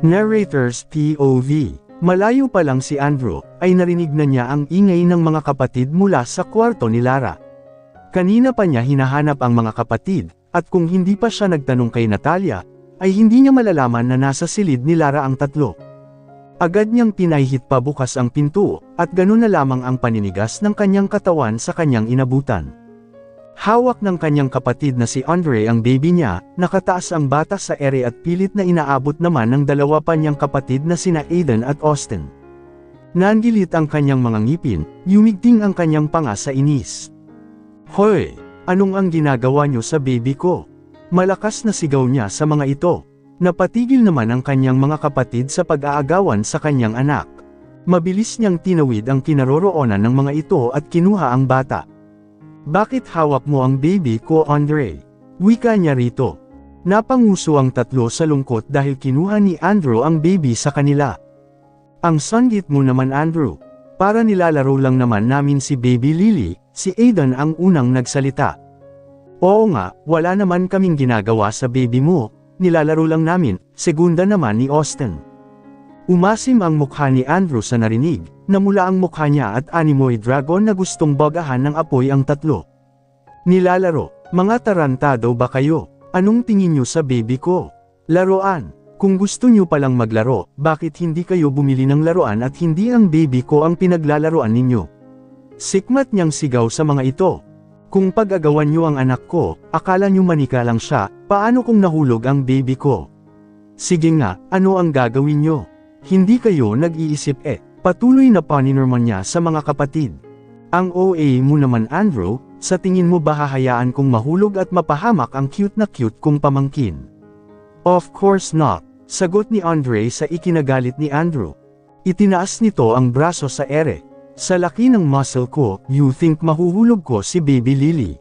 Narrator's POV. Malayo pa lang si Andrew, ay narinig na niya ang ingay ng mga kapatid mula sa kwarto ni Lara. Kanina pa niya hinahanap ang mga kapatid, at kung hindi pa siya nagtanong kay Natalia, ay hindi niya malalaman na nasa silid ni Lara ang tatlo. Agad niyang pinahihit pa bukas ang pinto, at ganun na lamang ang paninigas ng kanyang katawan sa kanyang inabutan. Hawak ng kanyang kapatid na si Andre ang baby niya, nakataas ang bata sa ere at pilit na inaabot naman ng dalawa pa niyang kapatid na sina Aiden at Austin. Nangilit ang kanyang mga ngipin, yumigting ang kanyang panga sa inis. "Hoy! Anong ang ginagawa niyo sa baby ko?" Malakas na sigaw niya sa mga ito. Napatigil naman ang kanyang mga kapatid sa pag-aagawan sa kanyang anak. Mabilis niyang tinawid ang kinaroroonan ng mga ito at kinuha ang bata. "Bakit hawak mo ang baby ko, Andre?" Wika niya rito. Napanguso ang tatlo sa lungkot dahil kinuha ni Andrew ang baby sa kanila. "Ang sanggit mo naman, Andrew. Para nilalaro lang naman namin si Baby Lily," si Aiden ang unang nagsalita. "Oo nga, wala naman kaming ginagawa sa baby mo, nilalaro lang namin," segunda naman ni Austin. Umasim ang mukha ni Andrew sa narinig, namula ang mukha niya at animoy dragon na gustong bagahan ng apoy ang tatlo. "Nilalaro, mga tarantado ba kayo? Anong tingin niyo sa baby ko? Laruan. Kung gusto niyo palang maglaro, bakit hindi kayo bumili ng laruan at hindi ang baby ko ang pinaglalaruan ninyo?" Sikmat niyang sigaw sa mga ito. "Kung pag-agawan niyo ang anak ko, akala niyo manika lang siya, paano kung nahulog ang baby ko? Sige nga, ano ang gagawin niyo? Hindi kayo nag-iisip Patuloy na paninirman niya sa mga kapatid. "Ang OA mo naman, Andrew, sa tingin mo ba hahayaan kong mahulog at mapahamak ang cute na cute kong pamangkin?" "Of course not," sagot ni Andre sa ikinagalit ni Andrew. Itinaas nito ang braso sa ere. "Sa laki ng muscle ko, you think mahuhulog ko si Baby Lily?"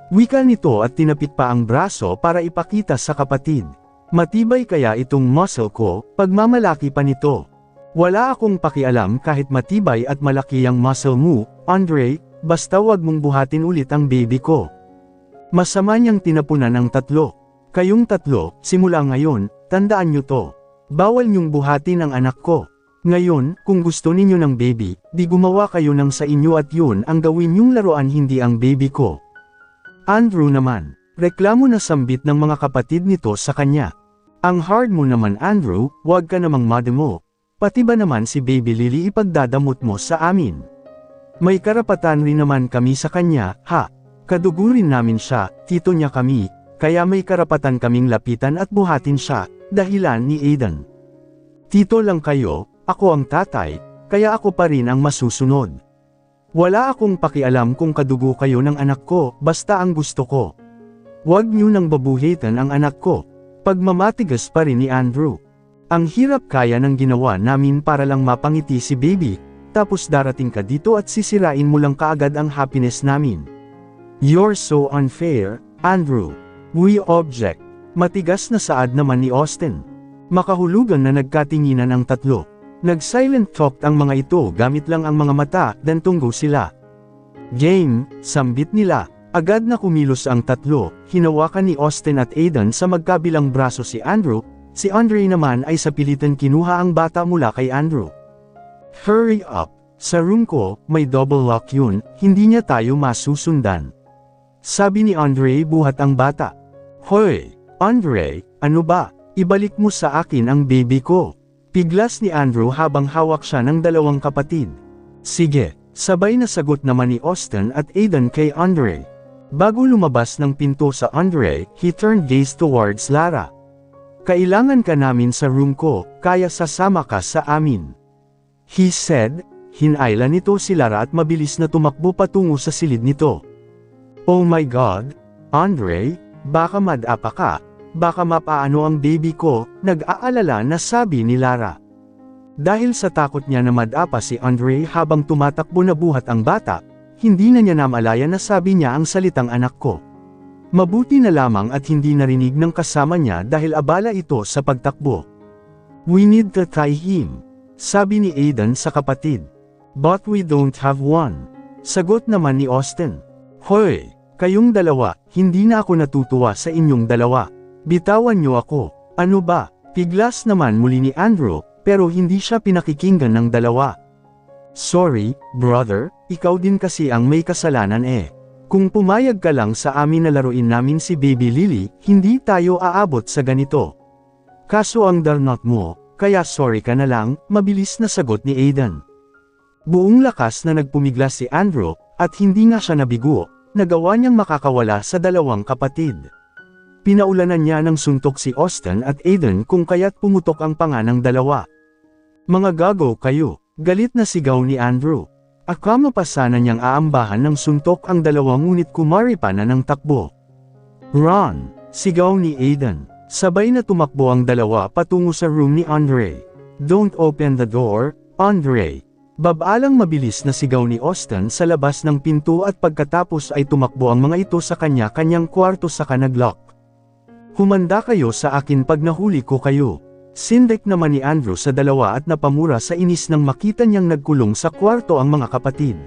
Wika nito at tinapit pa ang braso para ipakita sa kapatid. "Matibay kaya itong muscle ko, pagmamalaki pa nito. Wala akong pakialam kahit matibay at malaki ang muscle mo, Andre, basta wag mong buhatin ulit ang baby ko." Masama niyang tinapunan ang tatlo. "Kayong tatlo, simula ngayon, tandaan niyo to. Bawal niyong buhatin ang anak ko. Ngayon, kung gusto ninyo ng baby, di gumawa kayo ng sa inyo at yun ang gawin niyong laruan, hindi ang baby ko." Andrew naman, reklamo na sambit ng mga kapatid nito sa kanya. "Ang hard mo naman, Andrew, wag ka namang mademo. Pati ba naman si Baby Lily ipagdadamot mo sa amin? May karapatan rin naman kami sa kanya, ha? Kadugo rin namin siya, tito niya kami, kaya may karapatan kaming lapitan at buhatin siya," dahilan ni Aiden. "Tito lang kayo, ako ang tatay, kaya ako pa rin ang masusunod. Wala akong pakialam kung kadugo kayo ng anak ko, basta ang gusto ko. Wag niyo nang babuhitan ang anak ko." Pagmamatigas pa rin ni Andrew. "Ang hirap kaya ng ginawa namin para lang mapangiti si baby, tapos darating ka dito at sisirain mo lang kaagad ang happiness namin. You're so unfair, Andrew. We object." Matigas na saad naman ni Austin. Makahulugan na nagkatinginan ang tatlo. Nag-silent talk ang mga ito gamit lang ang mga mata, dan tunggo sila. "Game," sambit nila. Agad na kumilos ang tatlo, hinawakan ni Austin at Aiden sa magkabilang braso si Andrew, si Andre naman ay sa pilitan kinuha ang bata mula kay Andrew. "Hurry up, sa room ko, may double lock yun, hindi niya tayo masusundan," sabi ni Andre buhat ang bata. "Hoy, Andre, ano ba? Ibalik mo sa akin ang baby ko," piglas ni Andrew habang hawak siya ng dalawang kapatid. "Sige," sabay na sagot naman ni Austin at Aiden kay Andre. Bago lumabas ng pinto sa Andre, he turned gaze towards Lara. "Kailangan ka namin sa room ko, kaya sasama ka sa amin," he said. Hinayla nito si Lara at mabilis na tumakbo patungo sa silid nito. "Oh my God, Andre, baka madapa ka, baka mapaano ang baby ko," nag-aalala na sabi ni Lara. Dahil sa takot niya na madapa si Andre habang tumatakbo na buhat ang bata, hindi na niya namalaya na sabi niya ang salitang "anak ko." Mabuti na lamang at hindi narinig ng kasama niya dahil abala ito sa pagtakbo. "We need to tie him," sabi ni Aiden sa kapatid. "But we don't have one," sagot naman ni Austin. "Hoy, kayong dalawa, hindi na ako natutuwa sa inyong dalawa. Bitawan niyo ako. Ano ba, Piglas naman muli ni Andrew, pero hindi siya pinakikinggan ng dalawa. Sorry, brother, ikaw din kasi ang may kasalanan eh. Kung pumayag ka lang sa amin na laruin namin si Baby Lily, hindi tayo aabot sa ganito. Kaso ang darnot mo, kaya sorry ka na lang, mabilis na sagot ni Aiden. Buong lakas na nagpumiglas si Andrew, at hindi nga siya nabigo, nagawa niyang makakawala sa dalawang kapatid. Pinaulanan niya ng suntok si Austin at Aiden kung kaya't pumutok ang panga ng dalawa. Mga gago kayo, galit na sigaw ni Andrew. Akama pa sana niyang aambahan ng suntok ang dalawa ngunit kumari pa na ng takbo. Run! Sigaw ni Aiden. Sabay na tumakbo ang dalawa patungo sa room ni Andre. Don't open the door, Andre. Babalang mabilis na sigaw ni Austin sa labas ng pinto at pagkatapos ay tumakbo ang mga ito sa kanya-kanyang kwarto sa kanaglock. Humanda kayo sa akin pag nahuli ko kayo. Sindik naman ni Andrew sa dalawa at napamura sa inis nang makita niyang nagkulong sa kwarto ang mga kapatid.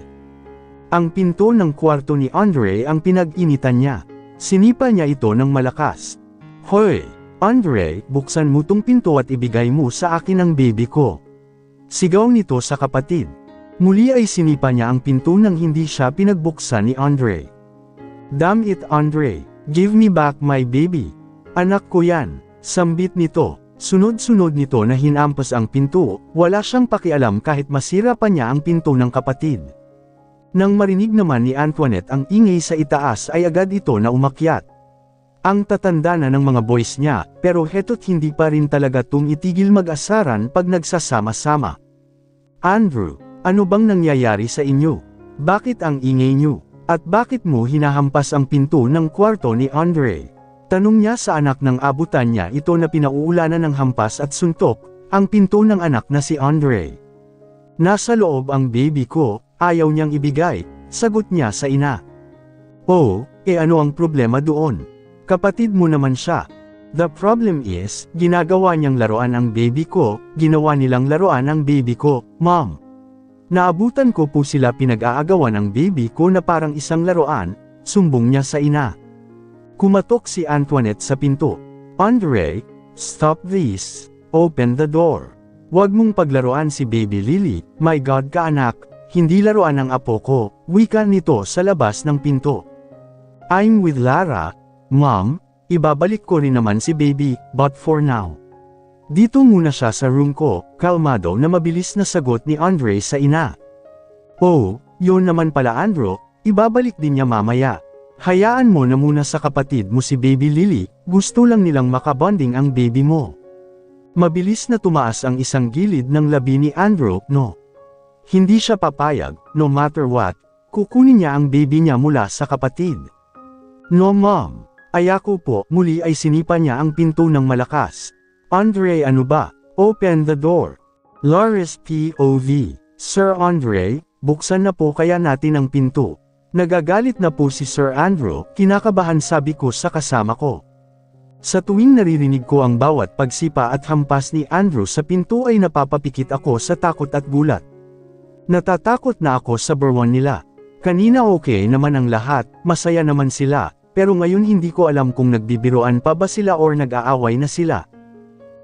Ang pinto ng kwarto ni Andre ang pinag-initan niya. Sinipa niya ito ng malakas. Hoy, Andre, buksan mo tong pinto at ibigay mo sa akin ang baby ko. Sigaw nito sa kapatid. Muli ay sinipa niya ang pinto nang hindi siya pinagbuksan ni Andre. Damn it, Andre, give me back my baby. Anak ko yan, sambit nito. Sunod-sunod nito na hinampas ang pinto, wala siyang pakialam kahit masira pa niya ang pinto ng kapatid. Nang marinig naman ni Antoinette ang ingay sa itaas ay agad ito na umakyat. Ang tatanda na ng mga boys niya, pero heto't hindi pa rin talaga tumitigil mag-asaran pag nagsasama-sama. Andrew, ano bang nangyayari sa inyo? Bakit ang ingay niyo? At bakit mo hinahampas ang pinto ng kwarto ni Andre? Tanong niya sa anak ng abutan niya ito na pinauulanan ng hampas at suntok, ang pinto ng anak na si Andre. Nasa loob ang baby ko, ayaw niyang ibigay, sagot niya sa ina. Oh, ano ang problema doon? Kapatid mo naman siya. The problem is, ginagawa niyang laruan ang baby ko, ginawa nilang laruan ang baby ko, Mom. Naabutan ko po sila pinag-aagawan ng baby ko na parang isang laruan, sumbong niya sa ina. Kumatok si Antoinette sa pinto. Andre, stop this. Open the door. Huwag mong paglaruan si Baby Lily, my God ka anak, hindi laruan ng apo ko, wika nito sa labas ng pinto. I'm with Lara, Mom, ibabalik ko rin naman si Baby, but for now. Dito muna siya sa room ko, kalmado na mabilis na sagot ni Andre sa ina. Oh, yun naman pala Andrew, ibabalik din niya mamaya. Hayaan mo na muna sa kapatid mo si Baby Lily, gusto lang nilang makabonding ang baby mo. Mabilis na tumaas ang isang gilid ng labi ni Andrew, no. Hindi siya papayag, no matter what, kukunin niya ang baby niya mula sa kapatid. No Mom, ayako po, muli ay sinipa niya ang pinto ng malakas. Andre ano ba? Open the door. Laris POV, Sir Andre, buksan na po kaya natin ang pinto. Nagagalit na po si Sir Andrew, kinakabahan sabi ko sa kasama ko. Sa tuwing naririnig ko ang bawat pagsipa at hampas ni Andrew sa pinto ay napapapikit ako sa takot at gulat. Natatakot na ako sa burwan nila. Kanina okay naman ang lahat, masaya naman sila, pero ngayon hindi ko alam kung nagbibiroan pa ba sila or nag-aaway na sila.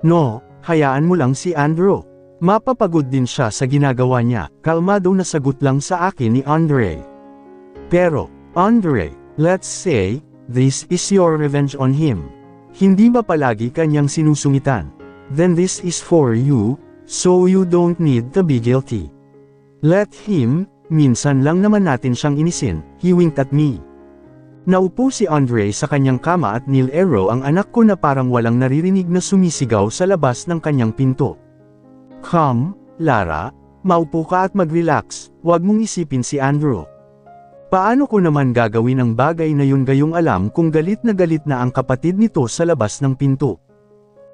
No, hayaan mo lang si Andrew. Mapapagod din siya sa ginagawa niya, kalmado na sagot lang sa akin ni Andre. Pero, Andre, let's say, this is your revenge on him. Hindi ba palagi kanyang sinusungitan? Then this is for you, so you don't need to be guilty. Let him, minsan lang naman natin siyang inisin, he winked at me. Naupo si Andre sa kanyang kama at nilero ang anak ko na parang walang naririnig na sumisigaw sa labas ng kanyang pinto. Come, Lara, maupo ka at mag-relax, huwag mong isipin si Andrew. Paano ko naman gagawin ang bagay na yun gayong alam kung galit na ang kapatid nito sa labas ng pinto?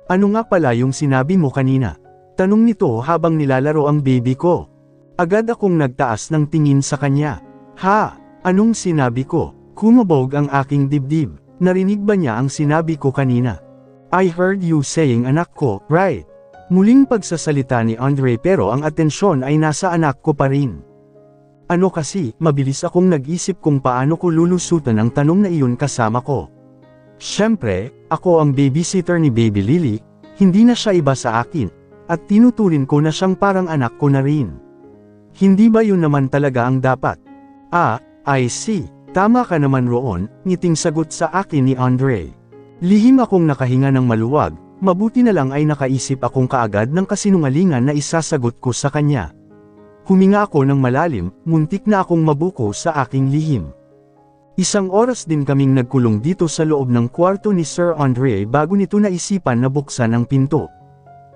Ano nga pala yung sinabi mo kanina? Tanong nito habang nilalaro ang baby ko. Agad akong nagtaas ng tingin sa kanya. Ha? Anong sinabi ko? Kumabog ang aking dibdib. Narinig ba niya ang sinabi ko kanina? I heard you saying anak ko, right? Muling pagsasalita ni Andre pero ang atensyon ay nasa anak ko pa rin. Ano kasi, mabilis akong nag-isip kung paano ko lulusutan ang tanong na iyon kasama ko. Siyempre, ako ang babysitter ni Baby Lily, Hindi na siya iba sa akin, at tinuturin ko na siyang parang anak ko na rin. Hindi ba yun naman talaga ang dapat? Ah, I see. Tama ka naman roon, ngiting sagot sa akin ni Andre. Lihim akong nakahinga ng maluwag, mabuti na lang ay nakaisip akong kaagad ng kasinungalingan na isasagot ko sa kanya. Huminga ako ng malalim, muntik na akong mabuko sa aking lihim. Isang oras din kaming nagkulong dito sa loob ng kwarto ni Sir Andre bago nito naisipan na buksan ang pinto.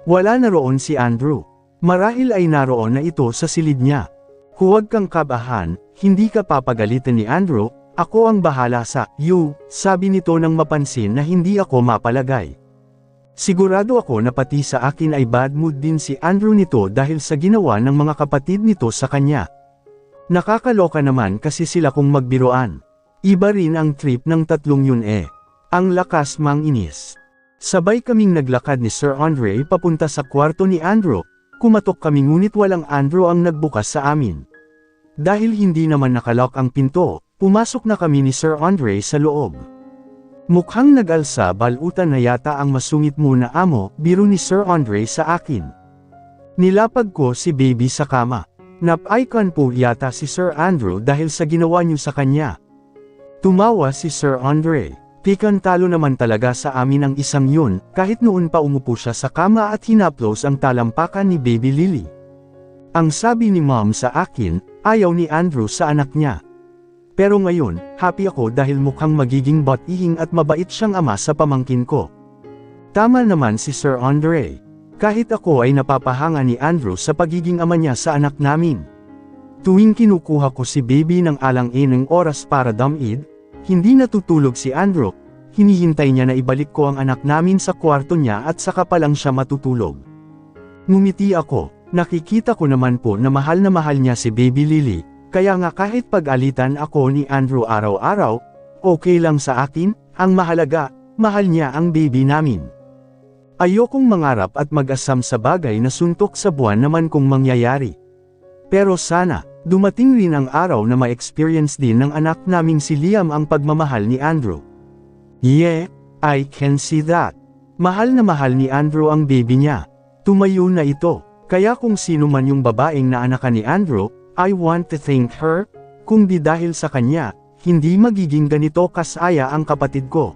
Wala na roon si Andrew. Marahil ay naroon na ito sa silid niya. Huwag kang kabahan, hindi ka papagalitan ni Andrew, ako ang bahala sa you, sabi nito nang mapansin na hindi ako mapalagay. Sigurado ako na pati sa akin ay bad mood din si Andrew nito dahil sa ginawa ng mga kapatid nito sa kanya. Nakakaloka naman kasi sila kung magbiroan. Iba rin ang trip ng tatlong yun eh. Ang lakas mang inis. Sabay kaming naglakad ni Sir Andre papunta sa kwarto ni Andrew, kumatok kami ngunit walang Andrew ang nagbukas sa amin. Dahil hindi naman nakalock ang pinto, pumasok na kami ni Sir Andre sa loob. Mukhang nag-alsa balutan na yata ang masungit mo na amo, biro ni Sir Andre sa akin. Nilapag ko si baby sa kama. Nap-icon po yata si Sir Andrew dahil sa ginawa niyo sa kanya. Tumawa si Sir Andre. Pikantalo naman talaga sa amin ang isang yun, kahit noon pa umupo siya sa kama at hinaplos ang talampakan ni Baby Lily. Ang sabi ni Mom sa akin, ayaw ni Andrew sa anak niya. Pero ngayon, happy ako dahil mukhang magiging bot-ihing at mabait siyang ama sa pamangkin ko. Tama naman si Sir Andre. Kahit ako ay napapahanga ni Andrew sa pagiging ama niya sa anak namin. Tuwing kinukuha ko si Baby ng alang-inang oras para damid, hindi natutulog si Andrew, hinihintay niya na ibalik ko ang anak namin sa kwarto niya at saka pa lang siya matutulog. Ngumiti ako, nakikita ko naman po na mahal niya si Baby Lily, kaya nga kahit pag-alitan ako ni Andrew araw-araw, okay lang sa akin, ang mahalaga, mahal niya ang baby namin. Ayokong mangarap at mag-asam sa bagay na suntok sa buwan naman kung mangyayari. Pero sana, dumating rin ang araw na ma-experience din ng anak naming si Liam ang pagmamahal ni Andrew. Yeah, I can see that. Mahal na mahal ni Andrew ang baby niya. Tumayo na ito, kaya kung sino man yung babaeng naanakan ni Andrew, I want to thank her, kung di dahil sa kanya, hindi magiging ganito kasaya ang kapatid ko.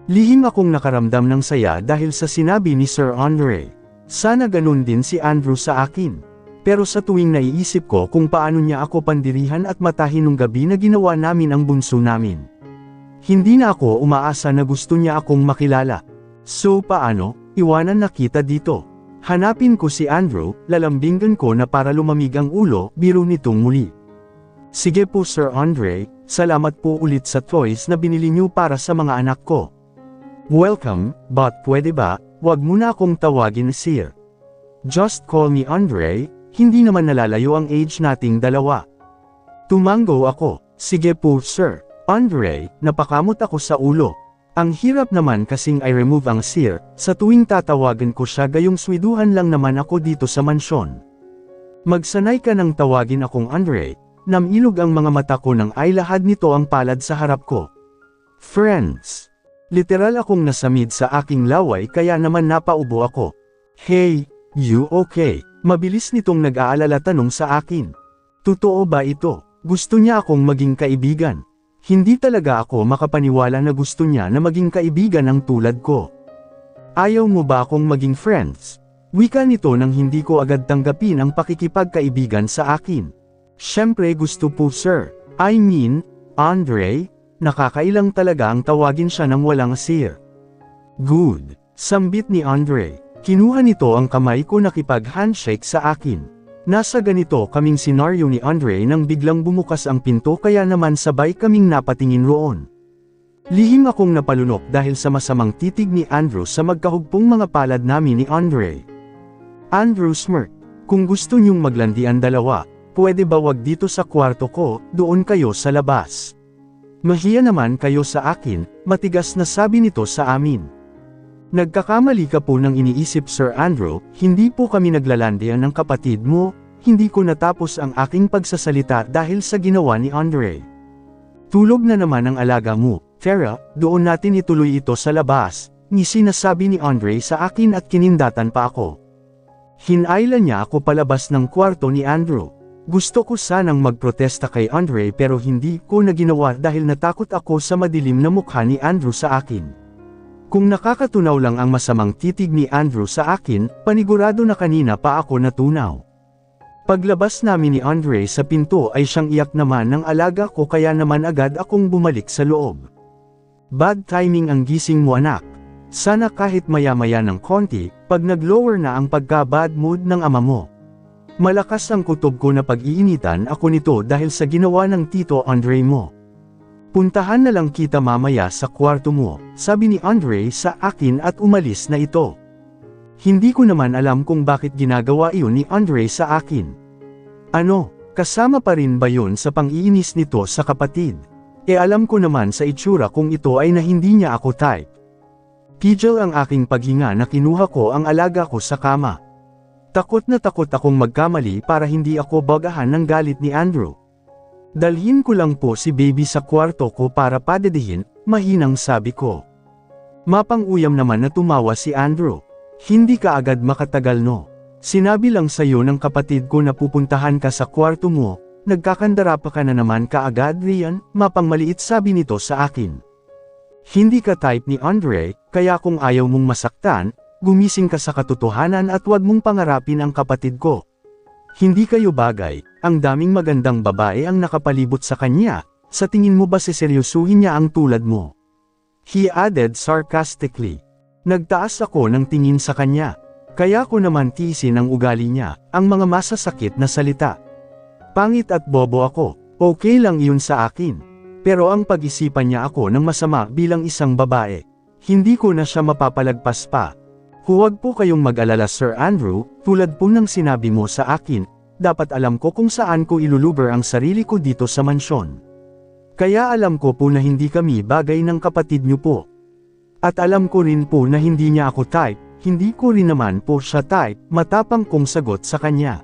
Lihim akong nakaramdam ng saya dahil sa sinabi ni Sir Andre. Sana ganun din si Andrew sa akin. Pero sa tuwing naiisip ko kung paano niya ako pandirihan at matahin nung gabi na ginawa namin ang bunso namin. Hindi na ako umaasa na gusto niya akong makilala. So paano, iwanan na kita dito. Hanapin ko si Andrew, lalambingan ko na para lumamig ang ulo, biro nitong muli. Sige po Sir Andre, salamat po ulit sa toys na binili niyo para sa mga anak ko. Welcome, but pwede ba, wag mo na akong tawagin Sir. Just call me Andre, hindi naman nalalayo ang age nating dalawa. Tumango ako, sige po Sir. Andre, napakamot ako sa ulo. Ang hirap naman kasing I remove ang Sir, sa tuwing tatawagan ko siya gayong swiduhan lang naman ako dito sa mansyon. Magsanay ka nang tawagin akong Andre, namilog ang mga mata ko nang ay lahad nito ang palad sa harap ko. Friends. Literal akong nasamid sa aking laway kaya naman napaubo ako. Hey, you okay? Mabilis nitong nag-aalala tanong sa akin. Totoo ba ito? Gusto niya akong maging kaibigan. Hindi talaga ako makapaniwala na gusto niya na maging kaibigan ang tulad ko. Ayaw mo ba akong maging friends? Wika nito nang hindi ko agad tanggapin ang pakikipagkaibigan sa akin. Syempre gusto po Sir. I mean, Andre, nakakailang talaga ang tawagin siya ng walang Sir. Good, sambit ni Andre. Kinuha nito ang kamay ko nakipag-handshake sa akin. Nasa ganito kaming senaryo ni Andre nang biglang bumukas ang pinto kaya naman sabay kaming napatingin roon. Lihim akong napalunok dahil sa masamang titig ni Andrew sa magkahugpong mga palad namin ni Andre. Andrew smirk, kung gusto niyong maglandian dalawa, pwede ba wag dito sa kwarto ko, doon kayo sa labas. Mahiya naman kayo sa akin, matigas na sabi nito sa amin. Nagkakamali ka po nang iniisip Sir Andrew, hindi po kami naglalandian ng kapatid mo, hindi ko natapos ang aking pagsasalita dahil sa ginawa ni Andre. Tulog na naman ang alaga mo, Tara, doon natin ituloy ito sa labas, ngisi na sabi ni Andre sa akin at kinindatan pa ako. Hinailan niya ako palabas ng kwarto ni Andrew. Gusto ko sanang magprotesta kay Andre pero hindi ko na ginawa dahil natakot ako sa madilim na mukha ni Andrew sa akin. Kung nakakatunaw lang ang masamang titig ni Andrew sa akin, panigurado na kanina pa ako natunaw. Paglabas namin ni Andre sa pinto ay siyang iyak naman ng alaga ko kaya naman agad akong bumalik sa loob. Bad timing ang gising mo anak. Sana kahit maya-maya ng konti, pag nag-lower na ang pagka-bad mood ng ama mo. Malakas ang kutob ko na pag-iinitan ako nito dahil sa ginawa ng Tito Andre mo. Puntahan na lang kita mamaya sa kwarto mo, sabi ni Andre sa akin at umalis na ito. Hindi ko naman alam kung bakit ginagawa iyon ni Andre sa akin. Ano, kasama pa rin ba yun sa pang-iinis nito sa kapatid? Alam ko naman sa itsura kung ito ay na hindi niya ako type. Pigil ang aking paghinga na kinuha ko ang alaga ko sa kama. Takot na takot akong magkamali para hindi ako bagahan ng galit ni Andrew. Dalhin ko lang po si baby sa kwarto ko para padedihin, mahinang sabi ko. Mapang-uyam naman na tumawa si Andrew. Hindi ka agad makatagal no. Sinabi lang sa'yo ng kapatid ko na pupuntahan ka sa kwarto mo, nagkakandara pa ka na naman kaagad Rian, mapang-maliit sabi nito sa akin. Hindi ka type ni Andre, kaya kung ayaw mong masaktan, gumising ka sa katotohanan at huwag mong pangarapin ang kapatid ko. Hindi kayo bagay, ang daming magandang babae ang nakapalibot sa kanya, sa tingin mo ba seseryosuhin niya ang tulad mo? He added sarcastically. Nagtaas ako ng tingin sa kanya. Kaya ko naman tiisin ang ugali niya, ang mga masasakit na salita. Pangit at bobo ako, okay lang yun sa akin. Pero ang pag-isipan niya ako ng masama bilang isang babae. Hindi ko na siya mapapalagpas pa. Huwag po kayong mag-alala Sir Andrew, tulad po ng sinabi mo sa akin, dapat alam ko kung saan ko iluluber ang sarili ko dito sa mansyon. Kaya alam ko po na hindi kami bagay ng kapatid niyo po. At alam ko rin po na hindi niya ako type, hindi ko rin naman po siya type, matapang kong sagot sa kanya.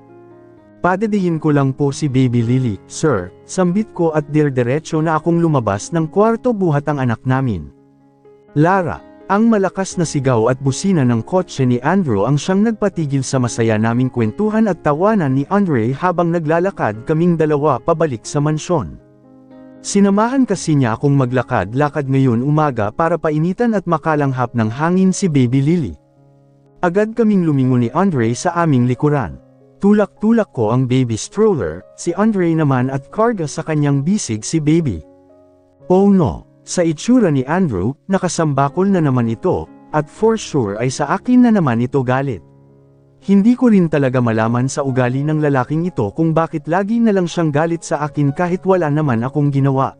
Padedihin ko lang po si Baby Lily, sir, sambit ko at dirdiretso na akong lumabas ng kwarto buhat ang anak namin. Lara, ang malakas na sigaw at busina ng kotse ni Andrew ang siyang nagpatigil sa masaya naming kwentuhan at tawanan ni Andre habang naglalakad kaming dalawa pabalik sa mansyon. Sinamahan kasi niya akong maglakad-lakad ngayon umaga para painitan at makalanghap ng hangin si Baby Lily. Agad kaming lumingon ni Andre sa aming likuran. Tulak-tulak ko ang baby stroller, si Andre naman at karga sa kanyang bisig si baby. Oh no, sa itsura ni Andrew, nakasambakol na naman ito, at for sure ay sa akin na naman ito galit. Hindi ko rin talaga malaman sa ugali ng lalaking ito kung bakit lagi na lang siyang galit sa akin kahit wala naman akong ginawa.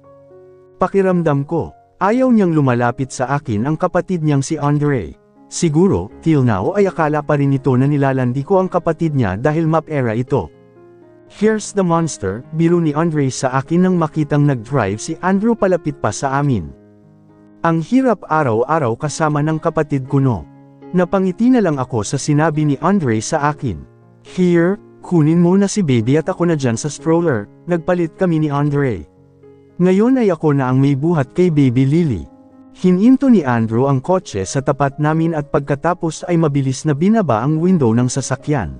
Pakiramdam ko, ayaw niyang lumalapit sa akin ang kapatid niyang si Andre. Siguro, till now ay akala pa rin ito na nilalandi ko ang kapatid niya dahil map era ito. Here's the monster, biro ni Andre sa akin nang makitang nag-drive si Andrew palapit pa sa amin. Ang hirap araw-araw kasama ng kapatid ko no. Napangiti na lang ako sa sinabi ni Andre sa akin. Here, kunin mo na si baby at ako na dyan sa stroller, nagpalit kami ni Andre. Ngayon ay ako na ang may buhat kay Baby Lily. Hininto ni Andrew ang kotse sa tapat namin at pagkatapos ay mabilis na binaba ang window ng sasakyan.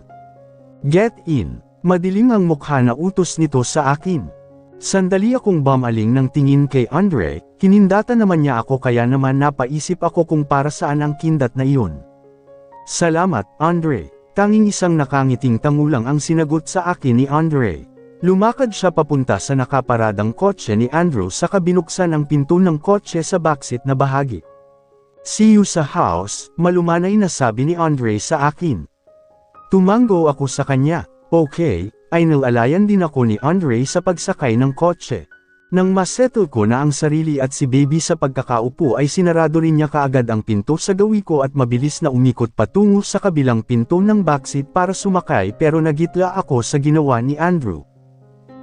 Get in, madilim ang mukha na utos nito sa akin. Sandali akong bumaling ng tingin kay Andre, kinindata naman niya ako kaya naman napaisip ako kung para saan ang kindat na iyon. Salamat, Andre. Tanging isang nakangiting tangulang ang sinagot sa akin ni Andre. Lumakad siya papunta sa nakaparadang kotse ni Andrew saka binuksan ang pinto ng kotse sa backseat na bahagi. See you sa house, malumanay na sabi ni Andre sa akin. Tumango ako sa kanya, okay, ay nilalayan din ako ni Andre sa pagsakay ng kotse. Nang masettle ko na ang sarili at si baby sa pagkakaupo ay sinarado rin niya kaagad ang pinto sa gawi ko at mabilis na umikot patungo sa kabilang pinto ng backseat para sumakay pero nagitla ako sa ginawa ni Andrew.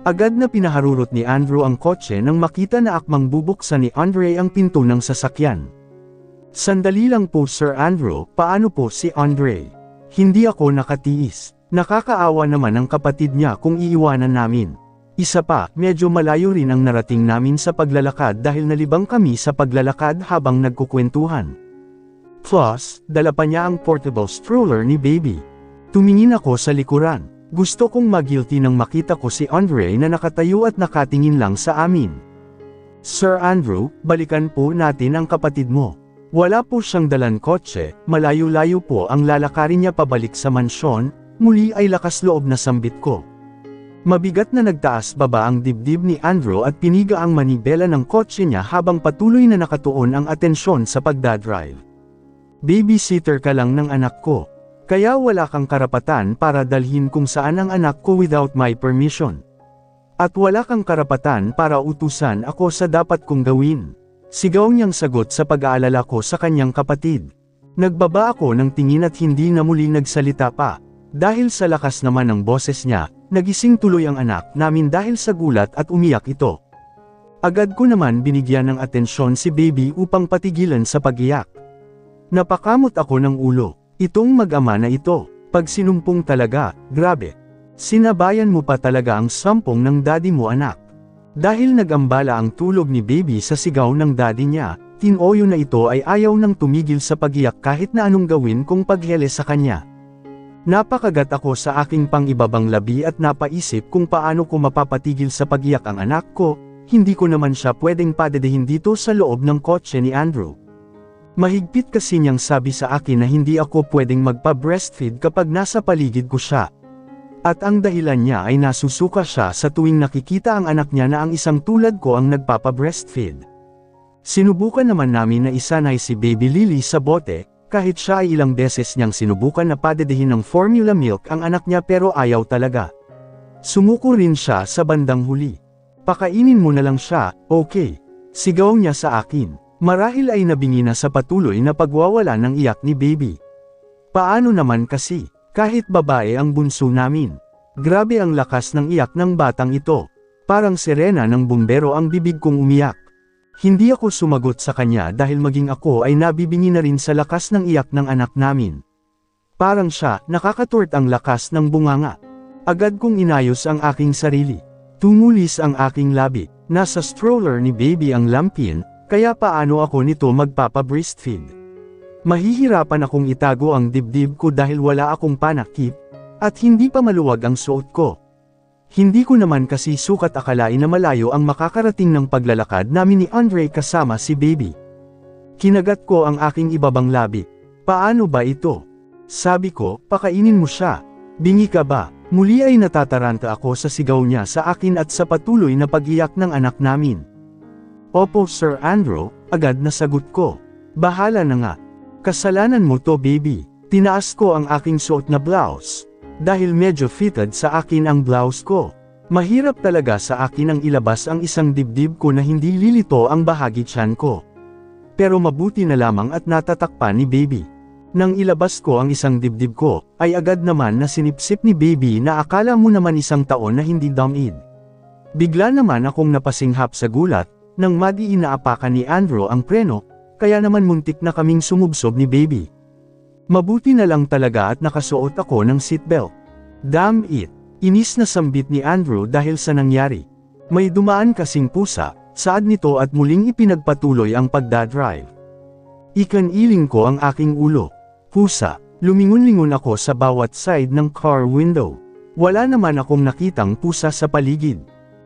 Agad na pinaharurot ni Andrew ang kotse nang makita na akmang bubuksan ni Andre ang pinto ng sasakyan. Sandali lang po Sir Andrew, paano po si Andre? Hindi ako nakatiis. Nakakaawa naman ang kapatid niya kung iiwanan namin. Isa pa, medyo malayo rin ang narating namin sa paglalakad dahil nalibang kami sa paglalakad habang nagkukwentuhan. Plus, dala pa niya ang portable stroller ni baby. Tumingin ako sa likuran. Gusto kong mag-guilty nang makita ko si Andre na nakatayo at nakatingin lang sa amin. Sir Andrew, balikan po natin ang kapatid mo. Wala po siyang dalang kotse, malayo-layo po ang lalakarin niya pabalik sa mansyon, muli ay lakas loob na sambit ko. Mabigat na nagtaas baba ang dibdib ni Andrew at piniga ang manibela ng kotse niya habang patuloy na nakatuon ang atensyon sa pagdadrive. Babysitter ka lang ng anak ko. Kaya wala kang karapatan para dalhin kung saan ang anak ko without my permission. At wala kang karapatan para utusan ako sa dapat kong gawin. Sigaw niyang sagot sa pag-aalala ko sa kanyang kapatid. Nagbaba ako ng tingin at hindi na muli nagsalita pa. Dahil sa lakas naman ng boses niya, nagising tuloy ang anak namin dahil sa gulat at umiyak ito. Agad ko naman binigyan ng atensyon si baby upang patigilan sa pag-iyak. Napakamot ako ng ulo. Itong mag-ama na ito, pag sinumpong talaga, grabe. Sinabayan mo pa talaga ang sampong ng daddy mo anak. Dahil nagambala ang tulog ni baby sa sigaw ng daddy niya, tinoyo na ito ay ayaw nang tumigil sa pag-iyak kahit na anong gawin kong paghele sa kanya. Napakagat ako sa aking pang-ibabang labi at napaisip kung paano ko mapapatigil sa pag-iyak ang anak ko, hindi ko naman siya pwedeng padedehin dito sa loob ng kotse ni Andrew. Mahigpit kasi niyang sabi sa akin na hindi ako pwedeng magpa-breastfeed kapag nasa paligid ko siya. At ang dahilan niya ay nasusuka siya sa tuwing nakikita ang anak niya na ang isang tulad ko ang nagpapa-breastfeed. Sinubukan naman namin na isanay si Baby Lily sa bote, kahit siya ay ilang beses niyang sinubukan na padedehin ng formula milk ang anak niya pero ayaw talaga. Sumuko rin siya sa bandang huli. Pakainin mo na lang siya, okay? Sigaw niya sa akin. Marahil ay nabingi na sa patuloy na pagwawala ng iyak ni baby. Paano naman kasi, kahit babae ang bunso namin. Grabe ang lakas ng iyak ng batang ito. Parang sirena ng bumbero ang bibig kong umiyak. Hindi ako sumagot sa kanya dahil maging ako ay nabibingi na rin sa lakas ng iyak ng anak namin. Parang siya, nakakatort ang lakas ng bunganga. Agad kong inayos ang aking sarili. Tumulis ang aking labi. Nasa stroller ni baby ang lampin. Kaya paano ako nito magpapa-breastfeed? Mahihirapan akong itago ang dibdib ko dahil wala akong panakip, at hindi pa maluwag ang suot ko. Hindi ko naman kasi sukat akalain na malayo ang makakarating ng paglalakad namin ni Andre kasama si baby. Kinagat ko ang aking ibabang labi. Paano ba ito? Sabi ko, pakainin mo siya. Bingi ka ba? Muli ay natataranta ako sa sigaw niya sa akin at sa patuloy na pag-iyak ng anak namin. Opo Sir Andrew, agad na sagot ko. Bahala na nga. Kasalanan mo to baby. Tinaas ko ang aking suot na blouse. Dahil medyo fitted sa akin ang blouse ko. Mahirap talaga sa akin ang ilabas ang isang dibdib ko na hindi lilito ang bahagi tiyan ko. Pero mabuti na lamang at natatakpan ni baby. Nang ilabas ko ang isang dibdib ko, ay agad naman na sinipsip ni baby na akala mo naman isang taon na hindi dumb-id. Bigla naman akong napasinghap sa gulat, nang madi-inaapakan ni Andrew ang preno, kaya naman muntik na kaming sumubsob ni baby. Mabuti na lang talaga at nakasuot ako ng seatbelt. Damn it! Inis na sambit ni Andrew dahil sa nangyari. May dumaan kasing pusa, saad nito at muling ipinagpatuloy ang pagdadrive. Ikaniling ko ang aking ulo. Pusa, lumingon-lingon ako sa bawat side ng car window. Wala naman akong nakitang pusa sa paligid.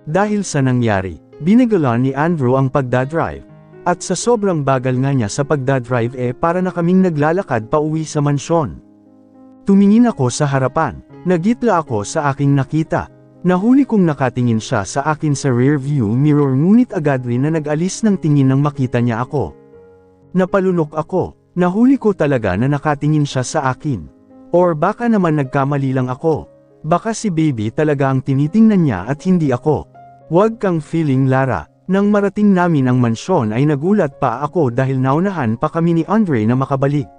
Dahil sa nangyari, binagalan ni Andrew ang pagdadrive. At sa sobrang bagal nga niya sa pagdadrive para na kaming naglalakad pa uwi sa mansyon. Tumingin ako sa harapan, nagitla ako sa aking nakita. Nahuli kong nakatingin siya sa akin sa rear view mirror ngunit agad rin na nag-alis ng tingin nang makita niya ako. Napalunok ako, nahuli ko talaga na nakatingin siya sa akin. Or baka naman nagkamali lang ako. Baka si baby talaga ang tinitingnan niya at hindi ako. Huwag kang feeling Lara. Nang marating namin ang mansyon ay nagulat pa ako dahil naunahan pa kami ni Andre na makabalik.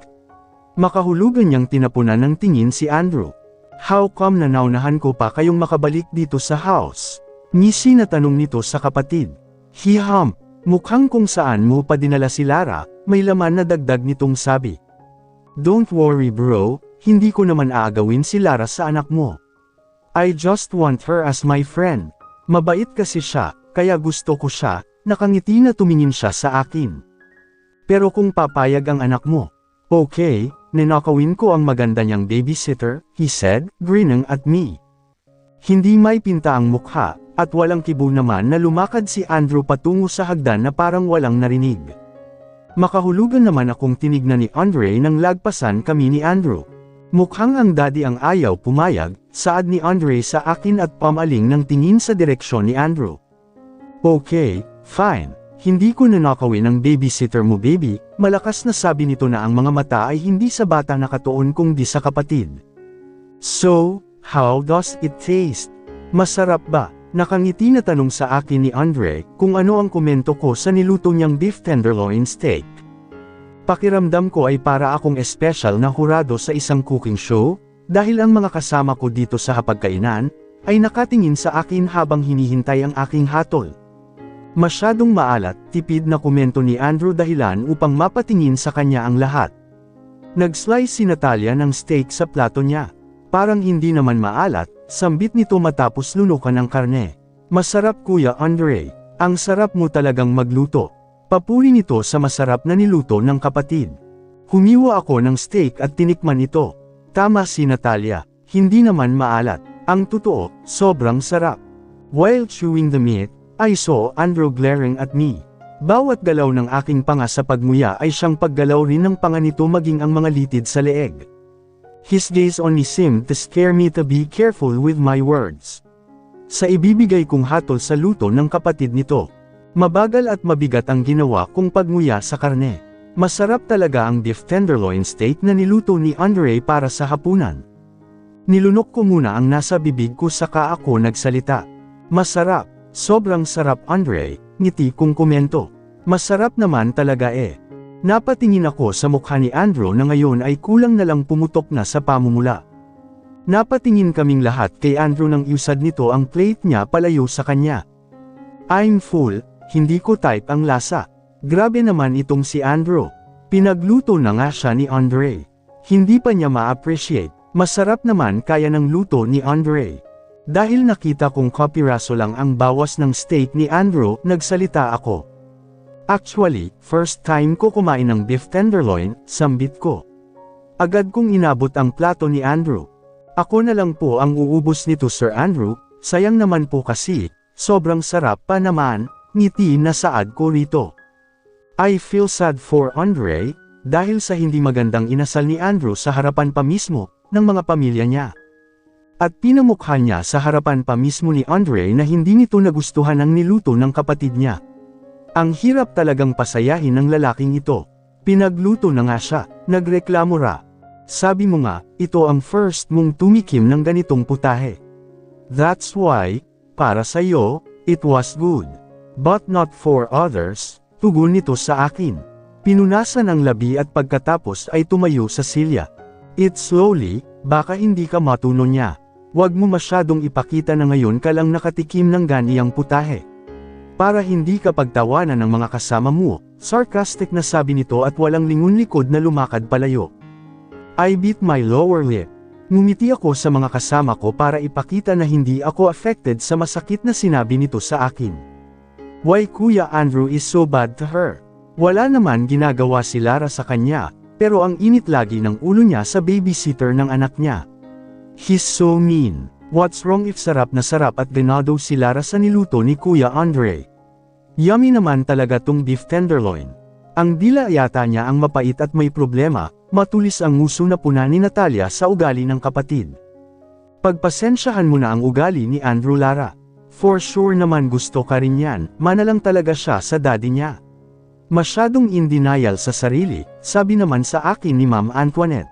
Makahulugan niyang tinapunan ng tingin si Andrew. How come na naunahan ko pa kayong makabalik dito sa house? Ngisi na tanong nito sa kapatid. Hiham, mukhang kung saan mo pa dinala si Lara, may laman na dagdag nitong sabi. Don't worry bro, hindi ko naman aagawin si Lara sa anak mo. I just want her as my friend. Mabait kasi siya. Kaya gusto ko siya, nakangiti na tumingin siya sa akin. Pero kung papayag ang anak mo, Okay, ninakawin ko ang maganda niyang babysitter, he said, grinning at me. Hindi may pinta ang mukha, at walang kibo naman na lumakad si Andrew patungo sa hagdan na parang walang narinig. Makahulugan naman akong tinignan ni Andre nang lagpasan kami ni Andrew. Mukhang ang daddy ang ayaw pumayag, saad ni Andre sa akin at pamaling ng tingin sa direksyon ni Andrew. Okay, fine. Hindi ko nanakawin ang babysitter mo baby, malakas na sabi nito na ang mga mata ay hindi sa bata nakatuon kundi sa kapatid. So, how does it taste? Masarap ba? Nakangiti na tanong sa akin ni Andre kung ano ang komento ko sa niluto niyang beef tenderloin steak. Pakiramdam ko ay para akong espesyal na hurado sa isang cooking show, dahil ang mga kasama ko dito sa hapagkainan, ay nakatingin sa akin habang hinihintay ang aking hatol. Masyadong maalat, tipid na komento ni Andrew dahilan upang mapatingin sa kanya ang lahat. Nag-slice si Natalia ng steak sa plato niya. Parang hindi naman maalat, sambit nito matapos lunukan ng karne. Masarap Kuya Andre, ang sarap mo talagang magluto. Papuri nito sa masarap na niluto ng kapatid. Humiwa ako ng steak at tinikman ito. Tama si Natalia, hindi naman maalat. Ang totoo, sobrang sarap. While chewing the meat, I saw Andrew glaring at me. Bawat galaw ng aking panga sa pagmuya ay siyang paggalaw rin ng panga nito maging ang mga litid sa leeg. His gaze only seemed to scare me to be careful with my words. Sa ibibigay kong hatol sa luto ng kapatid nito, mabagal at mabigat ang ginawa kong pagmuya sa karne. Masarap talaga ang beef tenderloin steak na niluto ni Andre para sa hapunan. Nilunok ko muna ang nasa bibig ko saka ako nagsalita. Masarap, sobrang sarap Andre, ngiti kong komento. Masarap naman talaga eh. Napatingin ako sa mukha ni Andrew na ngayon ay kulang na lang pumutok na sa pamumula. Napatingin kaming lahat kay Andrew nang iusad nito ang plate niya palayo sa kanya. I'm full, hindi ko type ang lasa. Grabe naman itong si Andrew. Pinagluto na nga siya ni Andre. Hindi pa niya ma-appreciate, masarap naman kaya ng luto ni Andre. Dahil nakita kong kapiraso lang ang bawas ng steak ni Andrew, nagsalita ako. Actually, first time ko kumain ng beef tenderloin, sambit ko. Agad kong inabot ang plato ni Andrew. Ako na lang po ang uubos nito Sir Andrew, sayang naman po kasi, sobrang sarap pa naman, ngiti na saad ko rito. I feel sad for Andre, dahil sa hindi magandang inasal ni Andrew sa harapan pa mismo, ng mga pamilya niya. At pinamukha niya sa harapan pa mismo ni Andre na hindi nito nagustuhan ang niluto ng kapatid niya. Ang hirap talagang pasayahin ng lalaking ito. Pinagluto na nga siya, nagreklamo ra. Sabi mo nga, ito ang first mong tumikim ng ganitong putahe. That's why, para sa'yo, it was good. But not for others, tugon nito sa akin. Pinunasan ang labi at pagkatapos ay tumayo sa silya. Eat slowly, baka hindi ka matuno niya. Huwag mo masyadong ipakita na ngayon ka lang nakatikim ng ganiyang putahe. Para hindi ka pagtawanan ng mga kasama mo, sarcastic na sabi nito at walang lingon likod na lumakad palayo. I bit my lower lip. Ngumiti ako sa mga kasama ko para ipakita na hindi ako affected sa masakit na sinabi nito sa akin. Why Kuya Andrew is so bad to her? Wala naman ginagawa si Lara sa kanya, pero ang init lagi ng ulo niya sa babysitter ng anak niya. He's so mean. What's wrong if sarap na sarap at ganado si Lara sa niluto ni Kuya Andre? Yummy naman talaga tong beef tenderloin. Ang dila yata niya ang mapait at may problema, matulis ang nguso na puna ni Natalia sa ugali ng kapatid. Pagpasensyahan mo na ang ugali ni Andrew Lara. For sure naman gusto ka rin yan, manalang talaga siya sa daddy niya. Masyadong in denial sa sarili, sabi naman sa akin ni Ma'am Antoinette.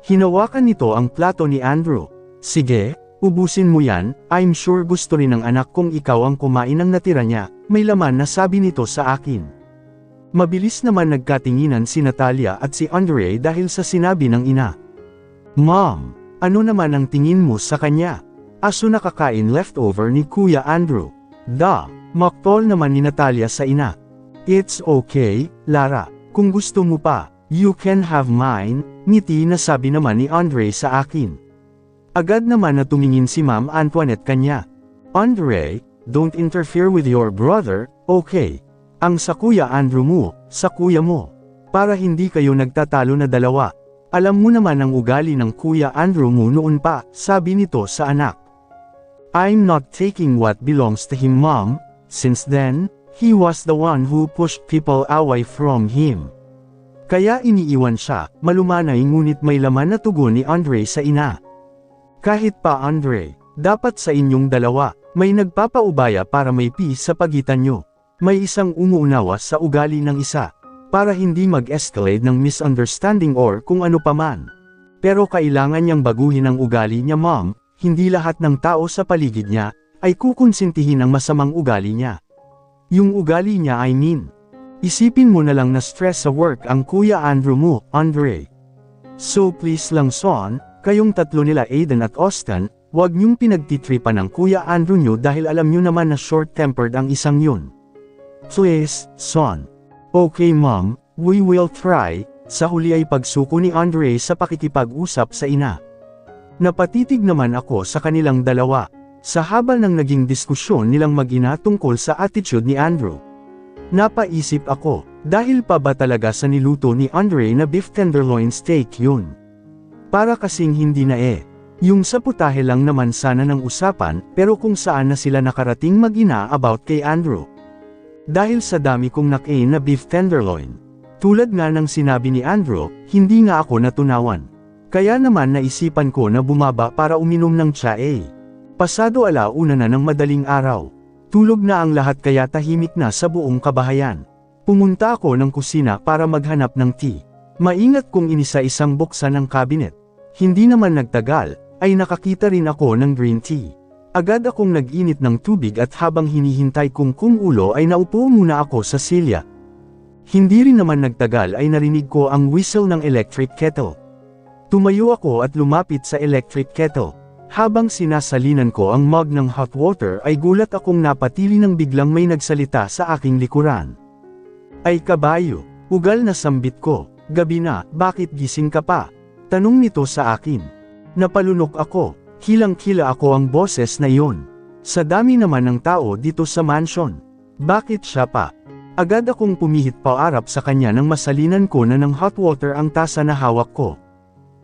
Hinawakan nito ang plato ni Andrew. Sige, ubusin mo yan, I'm sure gusto rin ng anak kong ikaw ang kumain ng natira niya, may laman na sabi nito sa akin. Mabilis naman nagkatinginan si Natalia at si Andre dahil sa sinabi ng ina. Mom, ano naman ang tingin mo sa kanya? Aso nakakain leftover ni Kuya Andrew. Maktol naman ni Natalia sa ina. It's okay, Lara, kung gusto mo pa, you can have mine, ngiti na sabi naman ni Andre sa akin. Agad naman na tumingin si Ma'am Antoinette kanya. Andre, don't interfere with your brother, okay? Ang sa Kuya Andrew mo, sa kuya mo. Para hindi kayo nagtatalo na dalawa. Alam mo naman ang ugali ng Kuya Andrew mo noon pa, sabi nito sa anak. I'm not taking what belongs to him, Mom. Since then, he was the one who pushed people away from him. Kaya iniiwan siya, malumanay ngunit may laman na tugon ni Andre sa ina. Kahit pa Andre, dapat sa inyong dalawa, may nagpapaubaya para may peace sa pagitan nyo. May isang umuunawa sa ugali ng isa. Para hindi mag-escalate ng misunderstanding or kung ano paman. Pero kailangan niyang baguhin ang ugali niya, Mom. Hindi lahat ng tao sa paligid niya ay kukonsintihin ang masamang ugali niya. Yung ugali niya, I mean. Isipin mo na lang na stress sa work ang Kuya Andrew mo, Andre. So please lang son, kayong tatlo nila Aiden at Austin, wag niyong pinagtitripan ng Kuya Andrew niyo dahil alam niyo naman na short-tempered ang isang yun. Please, son. Okay Mom, we will try. Sa huli ay pagsuko ni Andre sa pakikipag-usap sa ina. Napatitig naman ako sa kanilang dalawa. Sa haba ng naging diskusyon nilang mag-ina tungkol sa attitude ni Andrew. Napaisip ako, dahil pa ba talaga sa niluto ni Andre na beef tenderloin steak yun? Para kasing hindi na Yung sa putahe lang naman sana ng usapan, pero kung saan na sila nakarating mag-ina about kay Andrew. Dahil sa dami kong nakain na beef tenderloin. Tulad nga ng sinabi ni Andrew, hindi nga ako natunawan. Kaya naman naisipan ko na bumaba para uminom ng tsae. Pasado alauna na ng madaling araw. Tulog na ang lahat kaya tahimik na sa buong kabahayan. Pumunta ako ng kusina para maghanap ng tea. Maingat kong inisa-isang buksan ng cabinet. Hindi naman nagtagal, ay nakakita rin ako ng green tea. Agad akong nag-init ng tubig at habang hinihintay kong kumulo ay naupo muna ako sa silya. Hindi rin naman nagtagal ay narinig ko ang whistle ng electric kettle. Tumayo ako at lumapit sa electric kettle. Habang sinasalinan ko ang mug ng hot water ay gulat akong napatili nang biglang may nagsalita sa aking likuran. Ay kabayo, ugal na sambit ko, gabi na, bakit gising ka pa? Tanong nito sa akin. Napalunok ako. Kilang-kila ako ang boses na iyon. Sa dami naman ng tao dito sa mansion. Bakit siya pa? Agad akong pumihit paarap sa kanya nang masalinan ko na ng hot water ang tasa na hawak ko.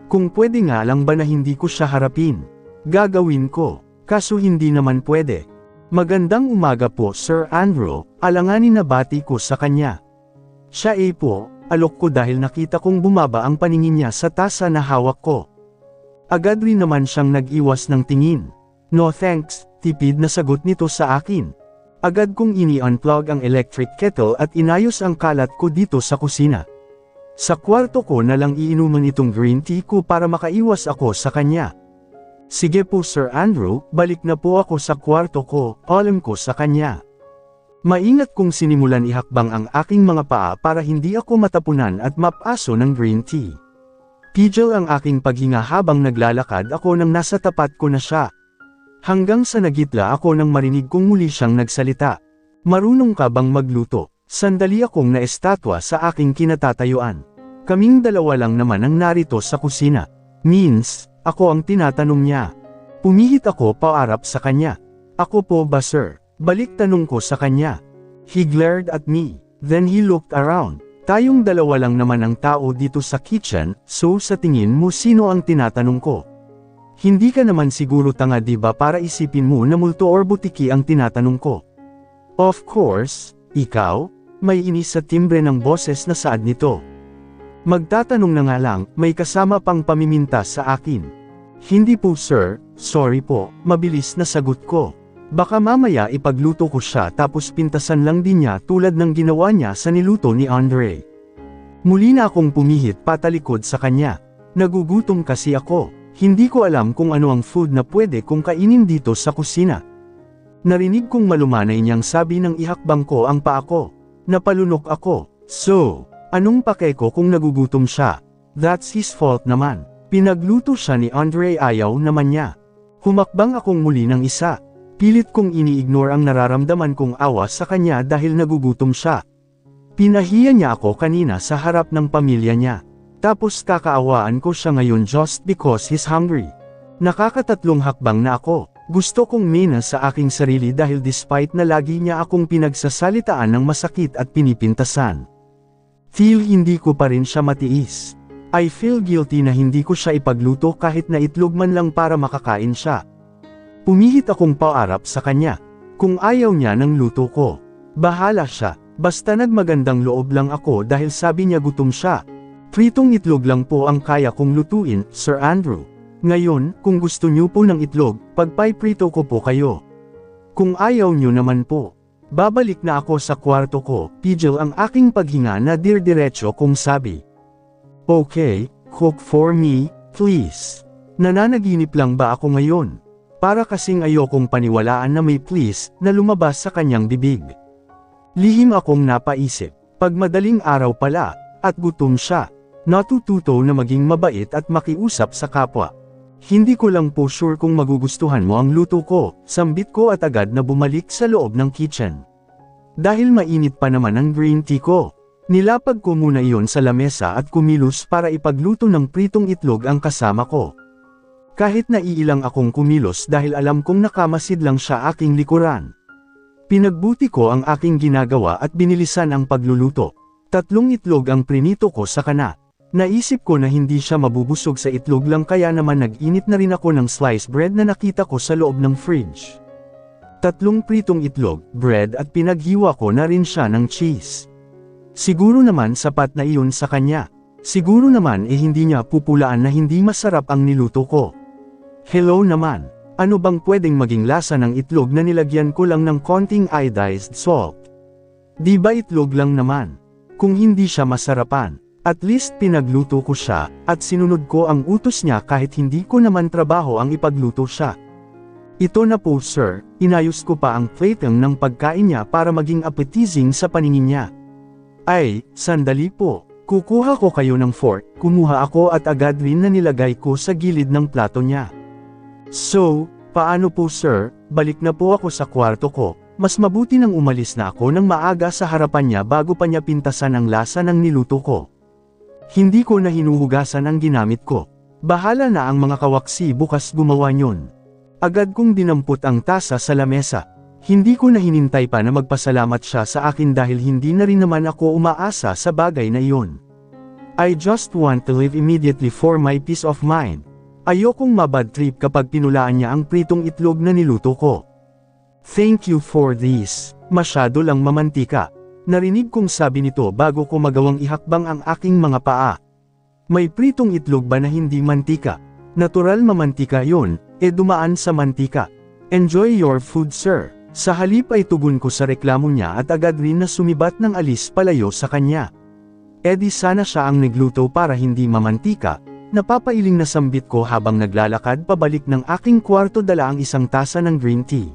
Kung pwede nga lang ba na hindi ko siya harapin? Gagawin ko, kaso hindi naman pwede. Magandang umaga po Sir Andrew, alanganin na bati ko sa kanya. Siya po, alok ko dahil nakita kong bumaba ang paningin niya sa tasa na hawak ko. Agad rin naman siyang nag-iwas ng tingin. No thanks, tipid na sagot nito sa akin. Agad kong ini-unplug ang electric kettle at inayos ang kalat ko dito sa kusina. Sa kwarto ko na lang iinuman itong green tea ko para makaiwas ako sa kanya. Sige po Sir Andrew, balik na po ako sa kwarto ko, alam ko sa kanya. Maingat kong sinimulan ihakbang ang aking mga paa para hindi ako matapunan at mapaso ng green tea. Pigil ang aking paghinga habang naglalakad ako nang nasa tapat ko na siya. Hanggang sa nagitla ako nang marinig kong muli siyang nagsalita. Marunong ka bang magluto? Sandali akong naestatwa sa aking kinatatayuan. Kaming dalawa lang naman ang narito sa kusina. Means, ako ang tinatanong niya. Pumihit ako paarap sa kanya. Ako po ba sir? Balik tanong ko sa kanya. He glared at me. Then he looked around. Tayong dalawa lang naman ang tao dito sa kitchen, so sa tingin mo sino ang tinatanong ko? Hindi ka naman siguro tanga diba para isipin mo na multo or butiki ang tinatanong ko? Of course, ikaw? May inis sa timbre ng boses na saad nito. Magtatanong na nga lang, may kasama pang pamiminta sa akin. Hindi po sir, sorry po, mabilis na sagot ko. Baka mamaya ipagluto ko siya tapos pintasan lang din niya tulad ng ginawa niya sa niluto ni Andre. Muli na akong pumihit patalikod sa kanya. Nagugutom kasi ako. Hindi ko alam kung ano ang food na pwede kong kainin dito sa kusina. Narinig kong malumanay niyang sabi ng ihakbang ko ang paa ko. Napalunok ako. So, anong pake ko kung nagugutom siya? That's his fault naman. Pinagluto siya ni Andre ayaw naman niya. Humakbang akong muli ng isa. Pilit kong ini-ignore ang nararamdaman kong awa sa kanya dahil nagugutom siya. Pinahiya niya ako kanina sa harap ng pamilya niya. Tapos kakaawaan ko siya ngayon just because he's hungry. Nakakatatlong hakbang na ako. Gusto kong mina sa aking sarili dahil despite na lagi niya akong pinagsasalitaan ng masakit at pinipintasan. Feel hindi ko pa rin siya matiis. I feel guilty na hindi ko siya ipagluto kahit na itlog man lang para makakain siya. Pumihit akong paarap sa kanya. Kung ayaw niya ng luto ko, bahala siya, basta nagmagandang loob lang ako dahil sabi niya gutom siya. Pritong itlog lang po ang kaya kong lutuin, Sir Andrew. Ngayon, kung gusto niyo po ng itlog, pagpaiprito ko po kayo. Kung ayaw niyo naman po, babalik na ako sa kwarto ko, pigil ang aking paghinga na dir-diretso kong sabi. Okay, cook for me, please. Nananaginip lang ba ako ngayon? Para kasing ayokong paniwalaan na may please na lumabas sa kanyang bibig. Lihim akong napaisip, pag madaling araw pala, at gutom siya, natututo na maging mabait at makiusap sa kapwa. Hindi ko lang po sure kung magugustuhan mo ang luto ko, sambit ko at agad na bumalik sa loob ng kitchen. Dahil mainit pa naman ang green tea ko, nilapag ko muna iyon sa lamesa at kumilos para ipagluto ng pritong itlog ang kasama ko. Kahit naiilang akong kumilos dahil alam kong nakamasid lang siya aking likuran. Pinagbuti ko ang aking ginagawa at binilisan ang pagluluto. 3 itlog ang prinito ko sa kana. Naisip ko na hindi siya mabubusog sa itlog lang kaya naman nag-init na rin ako ng sliced bread na nakita ko sa loob ng fridge. 3 pritong itlog, bread at pinaghiwa ko na rin siya ng cheese. Siguro naman sapat na iyon sa kanya. Siguro naman hindi niya pupulaan na hindi masarap ang niluto ko. Hello naman, ano bang pwedeng maging lasa ng itlog na nilagyan ko lang ng konting iodized salt? Di ba itlog lang naman? Kung hindi siya masarapan, at least pinagluto ko siya, at sinunod ko ang utos niya kahit hindi ko naman trabaho ang ipagluto siya. Ito na po sir, inayos ko pa ang plating ng pagkain niya para maging appetizing sa paningin niya. Ay, sandali po, kukuha ko kayo ng fork, kumuha ako at agad rin na nilagay ko sa gilid ng plato niya. So, paano po sir, balik na po ako sa kwarto ko, mas mabuti nang umalis na ako ng maaga sa harapan niya bago pa niya pintasan ang lasa ng niluto ko. Hindi ko na hinuhugasan ang ginamit ko. Bahala na ang mga kawaksi bukas gumawa nyon. Agad kong dinampot ang tasa sa lamesa. Hindi ko na hinintay pa na magpasalamat siya sa akin dahil hindi na rin naman ako umaasa sa bagay na iyon. I just want to leave immediately for my peace of mind. Ayokong mabad trip kapag pinulaan niya ang pritong itlog na niluto ko. Thank you for this. Masyado lang mamantika. Narinig kong sabi nito bago ko magawang ihakbang ang aking mga paa. May pritong itlog ba na hindi mantika? Natural mamantika yon, dumaan sa mantika. Enjoy your food sir. Sa halip ay tugon ko sa reklamo niya at agad rin na sumibat ng alis palayo sa kanya. Di sana siya ang nagluto para hindi mamantika, napapailing na sambit ko habang naglalakad pabalik ng aking kwarto dala ang isang tasa ng green tea.